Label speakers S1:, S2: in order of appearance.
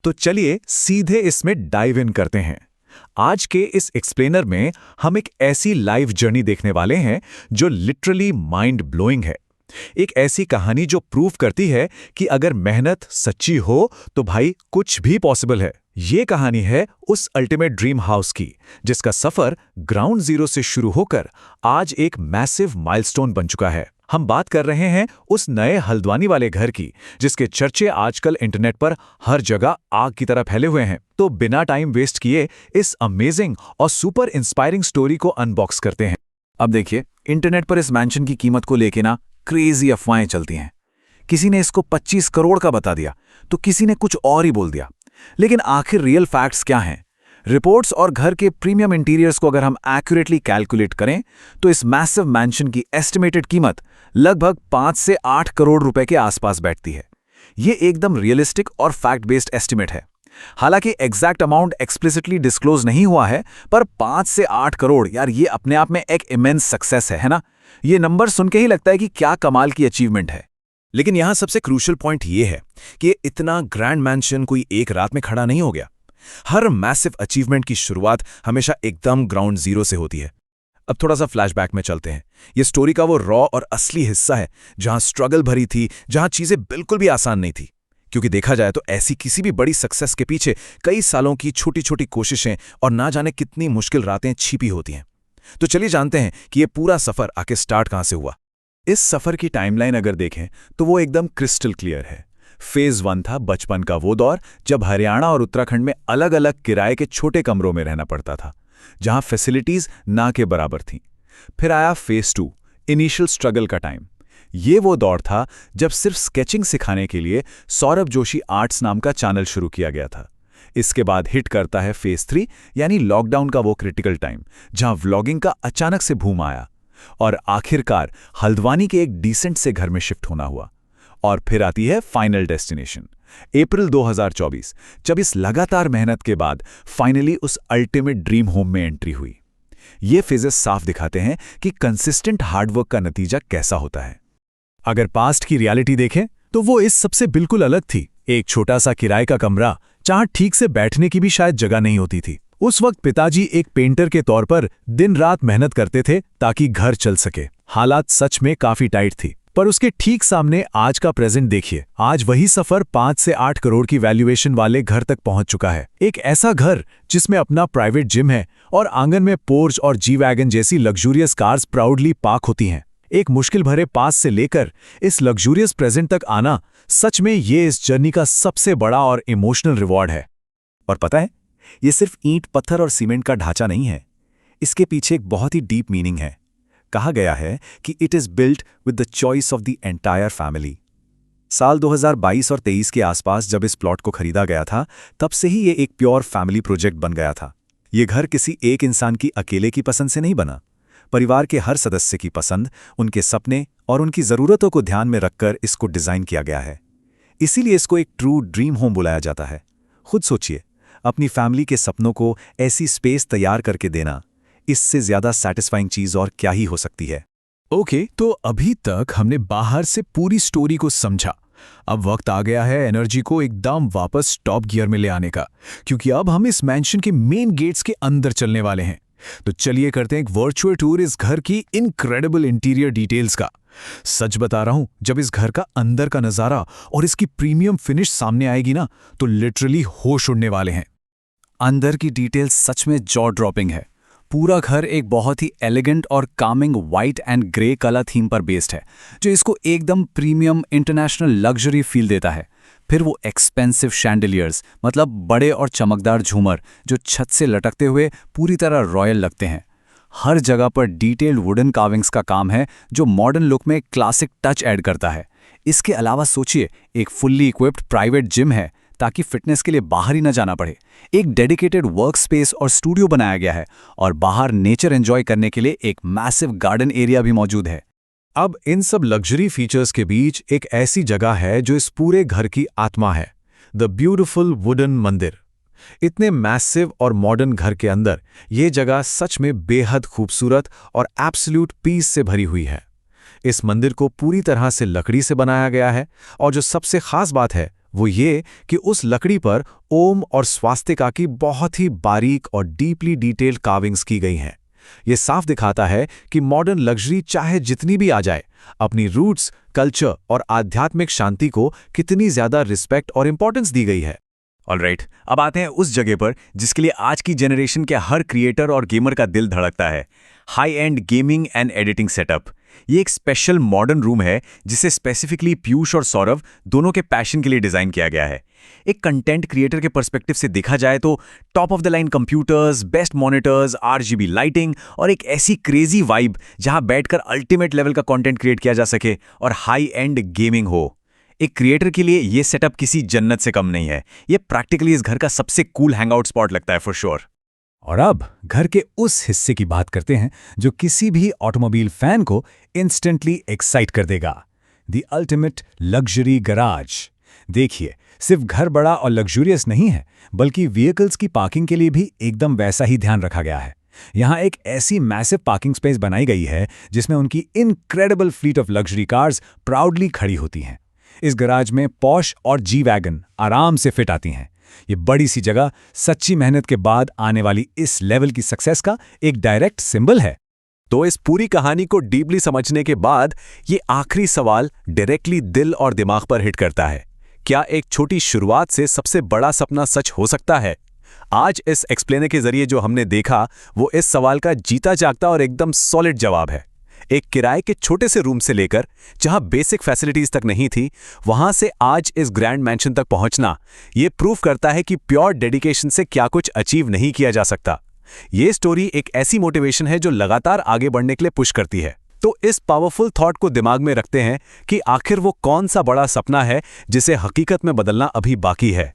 S1: तो चलिए सीधे इसमें डाइव इन करते हैं। आज के इस एक्सप्लेनर में हम एक ऐसी लाइव जर्नी देखने वाले हैं जो लिटरली माइंड ब्लोइंग है। एक ऐसी कहानी जो प्रूव करती है कि अगर मेहनत सच्ची हो तो भाई कुछ भी पॉसिबल है। ये कहानी है उस अल्टीमेट ड्रीम हाउस की, जिसका सफर ग्राउंड जीरो से शुरू होकर आज एक मैसिव माइलस्टोन बन चुका है। हम बात कर रहे हैं उस नए हल्द्वानी वाले घर की, जिसके चर्चे आजकल इंटरनेट पर हर जगह आग की तरह फैले हुए हैं। तो बिना टाइम वेस्ट किए इस अमेजिंग और सुपर इंस्पायरिंग स्टोरी को अनबॉक्स करते हैं।
S2: अब देखिए, इंटरनेट पर इस मैंशन की कीमत को लेके ना क्रेजी अफवाहें चलती हैं। किसी ने इसको 25 करोड़ का बता दिया, तो किसी ने कुछ और ही बोल दिया। लेकिन आखिर रियल फैक्ट्स क्या हैं? रिपोर्ट्स और घर के प्रीमियम इंटीरियर्स को अगर हम एक्यूरेटली कैलकुलेट करें तो इस मैसिव मैंशन की एस्टिमेटेड कीमत लगभग 5 से 8 करोड़ रुपए के आसपास बैठती है। ये एकदम रियलिस्टिक और फैक्ट बेस्ड एस्टिमेट है। हालांकि एग्जैक्ट अमाउंट एक्सप्लिसिटली डिस्क्लोज नहीं हुआ है, पर 5 से 8 करोड़ यार, ये अपने आप में एक इमेंस सक्सेस है ना? ये नंबर सुन के ही लगता है कि क्या कमाल की अचीवमेंट है।
S3: लेकिन यहां सबसे क्रूशियल पॉइंट ये है कि इतना ग्रैंड मैंशन कोई एक रात में खड़ा नहीं हो गया। हर मैसिव अचीवमेंट की शुरुआत हमेशा एकदम ग्राउंड जीरो से होती है। अब थोड़ा सा फ्लैशबैक में चलते हैं। ये स्टोरी का वो रॉ और असली हिस्सा है जहां स्ट्रगल भरी थी, जहां चीजें बिल्कुल भी आसान नहीं थी। क्योंकि देखा जाए तो ऐसी किसी भी बड़ी सक्सेस के पीछे कई सालों की छोटी छोटी कोशिशें और ना जाने कितनी मुश्किल रातें छिपी होती हैं। तो चलिए जानते हैं कि ये पूरा सफर आके स्टार्ट कहां से हुआ।
S1: इस सफर की टाइमलाइन अगर देखें तो वो एकदम क्रिस्टल क्लियर है। फेज 1 था बचपन का वो दौर जब हरियाणा और उत्तराखंड में अलग अलग किराए के छोटे कमरों में रहना पड़ता था, जहां फैसिलिटीज ना के बराबर थीं। फिर आया फेज 2, इनिशियल स्ट्रगल का टाइम। ये वो दौर था जब सिर्फ स्केचिंग सिखाने के लिए सौरभ जोशी आर्ट्स नाम का चैनल शुरू किया गया था। इसके बाद हिट करता है फेज 3, यानी लॉकडाउन का वो क्रिटिकल टाइम, जहां व्लॉगिंग का अचानक से बूम आया और आखिरकार हल्द्वानी के एक डिसेंट से घर में शिफ्ट होना हुआ। और फिर आती है फाइनल डेस्टिनेशन, अप्रैल 2024, जब इस लगातार मेहनत के बाद फाइनली उस अल्टीमेट ड्रीम होम में एंट्री हुई। ये फेजेस साफ दिखाते हैं कि कंसिस्टेंट हार्डवर्क का नतीजा कैसा होता है।
S2: अगर पास्ट की रियलिटी देखें तो वो इस सबसे बिल्कुल अलग थी। एक छोटा सा किराए का कमरा, जहां ठीक से बैठने की भी शायद जगह नहीं होती थी। उस वक्त पिताजी एक पेंटर के तौर पर दिन रात मेहनत करते थे ताकि घर चल सके। हालात सच में काफी टाइट थी, पर उसके ठीक सामने आज का प्रेजेंट देखिए। आज वही सफर 5 से 8 करोड़ की वैल्यूएशन वाले घर तक पहुंच चुका है। एक ऐसा घर जिसमें अपना प्राइवेट जिम है और आंगन में पोर्च और जी वैगन जैसी लग्जूरियस कार्स प्राउडली पार्क होती हैं। एक मुश्किल भरे पास से लेकर इस लग्जूरियस प्रेजेंट तक आना, सच में ये इस जर्नी का सबसे बड़ा और इमोशनल रिवॉर्ड है।
S1: और पता है, ये सिर्फ ईंट पत्थर और सीमेंट का ढांचा नहीं है। इसके पीछे एक बहुत ही डीप मीनिंग है। कहा गया है कि it is built with the choice of the entire family. साल 2022 और 23 के आसपास जब इस प्लॉट को खरीदा गया था, तब से ही ये एक प्योर फैमिली प्रोजेक्ट बन गया था। ये घर किसी एक इंसान की अकेले की पसंद से नहीं बना। परिवार के हर सदस्य की पसंद, उनके सपने और उनकी ज़रूरतों को ध्यान में रखकर इसको डिज़ाइन किया गया है। इसीलिए इसको एक ट्रू ड्रीम होम बुलाया जाता है। खुद सोचिए, अपनी फैमिली के सपनों को ऐसी स्पेस तैयार करके देना, इससे ज़्यादा सैटिस्फाइंग चीज़ और क्या ही हो सकती है।
S2: ओके, तो अभी तक हमने बाहर से पूरी स्टोरी को समझा। अब वक्त आ गया है एनर्जी को एकदम वापस टॉप गियर में ले आने का, क्योंकि अब हम इस मैंशन के मेन गेट्स के अंदर चलने वाले हैं। तो चलिए करते हैं एक वर्चुअल टूर इस घर की इनक्रेडिबल इंटीरियर डिटेल्स का। सच बता रहा हूं, जब इस घर का अंदर का नजारा और इसकी प्रीमियम फिनिश सामने आएगी ना, तो लिटरली होश उड़ने वाले हैं। अंदर की डिटेल्स सच में जॉ ड्रॉपिंग है। पूरा घर एक बहुत ही एलिगेंट और Kameng white and grey colour theme पर बेस्ड है, जो इसको एकदम प्रीमियम इंटरनेशनल लग्जरी फील देता है। फिर वो एक्सपेंसिव शैंडलियर्स, मतलब बड़े और चमकदार झूमर जो छत से लटकते हुए पूरी तरह रॉयल लगते हैं। हर जगह पर डिटेल्ड वुडन कार्विंग्स का काम है, जो मॉडर्न लुक में क्लासिक टच ऐड करता है। इसके अलावा सोचिए, एक फुल्ली इक्विप्ड प्राइवेट जिम है ताकि फिटनेस के लिए बाहर ही न जाना पड़े। एक डेडिकेटेड वर्क स्पेस और स्टूडियो बनाया गया है, और बाहर नेचर एंजॉय करने के लिए एक मैसिव गार्डन एरिया भी मौजूद है।
S1: अब इन सब लग्जरी फीचर्स के बीच एक ऐसी जगह है जो इस पूरे घर की आत्मा है, द ब्यूटिफुल वुडन मंदिर। इतने मैसिव और मॉडर्न घर के अंदर ये जगह सच में बेहद खूबसूरत और एब्सोल्यूट पीस से भरी हुई है। इस मंदिर को पूरी तरह से लकड़ी से बनाया गया है, और जो सबसे खास बात है वो ये कि उस लकड़ी पर ओम और स्वास्तिका की बहुत ही बारीक और डीपली डिटेल्ड कार्विंग्स की गई हैं। ये साफ दिखाता है कि मॉडर्न लग्जरी चाहे जितनी भी आ जाए, अपनी रूट्स, कल्चर और आध्यात्मिक शांति को कितनी ज्यादा रिस्पेक्ट और इंपॉर्टेंस दी गई है। ऑलराइट, अब आते हैं उस जगह पर जिसके लिए आज की जनरेशन के हर क्रिएटर और गेमर का दिल धड़कता है, high and gaming and editing setup. ये एक स्पेशल मॉडर्न रूम है जिसे स्पेसिफिकली पीयूष और सौरभ दोनों के पैशन के लिए डिजाइन किया गया है। एक कंटेंट क्रिएटर के पर्सपेक्टिव से देखा जाए तो top of the line computers, best monitors, RGB lighting और एक ऐसी क्रेजी वाइब जहां बैठकर अल्टीमेट लेवल का कंटेंट क्रिएट किया जा सके और हाई एंड गेमिंग हो। एक क्रिएटर के लिए ये सेटअप किसी जन्नत से कम नहीं है। ये प्रैक्टिकली इस घर का सबसे कूल हैंगआउट स्पॉट लगता है फॉर श्योर।
S2: और अब घर के उस हिस्से की बात करते हैं जो किसी भी ऑटोमोबाइल फैन को इंस्टेंटली एक्साइट कर देगा, द अल्टीमेट लग्जरी गैराज। देखिए, सिर्फ घर बड़ा और लग्जूरियस नहीं है, बल्कि व्हीकल्स की पार्किंग के लिए भी एकदम वैसा ही ध्यान रखा गया है। यहाँ एक ऐसी मैसिव पार्किंग स्पेस बनाई गई है जिसमें उनकी incredible fleet of luxury cars proudly खड़ी होती हैं। इस गैराज में पॉश और जी वैगन आराम से फिट आती हैं। ये बड़ी सी जगह सच्ची मेहनत के बाद आने वाली इस लेवल की सक्सेस का एक डायरेक्ट सिंबल है।
S1: तो इस पूरी कहानी को डीपली समझने के बाद ये आखिरी सवाल डायरेक्टली दिल और दिमाग पर हिट करता है, क्या एक छोटी शुरुआत से सबसे बड़ा सपना सच हो सकता है? आज इस एक्सप्लेनर के जरिए जो हमने देखा वो इस सवाल का जीता जागता और एकदम सॉलिड जवाब है। एक किराए के छोटे से रूम से लेकर जहां बेसिक फैसिलिटीज तक नहीं थी, वहां से आज इस ग्रैंड मैंशन तक पहुंचना, ये प्रूव करता है कि प्योर डेडिकेशन से क्या कुछ अचीव नहीं किया जा सकता। ये स्टोरी एक ऐसी मोटिवेशन है जो लगातार आगे बढ़ने के लिए पुश करती है। तो इस पावरफुल थॉट को दिमाग में रखते हैं कि आखिर वो कौन सा बड़ा सपना है जिसे हकीकत में बदलना अभी बाकी है।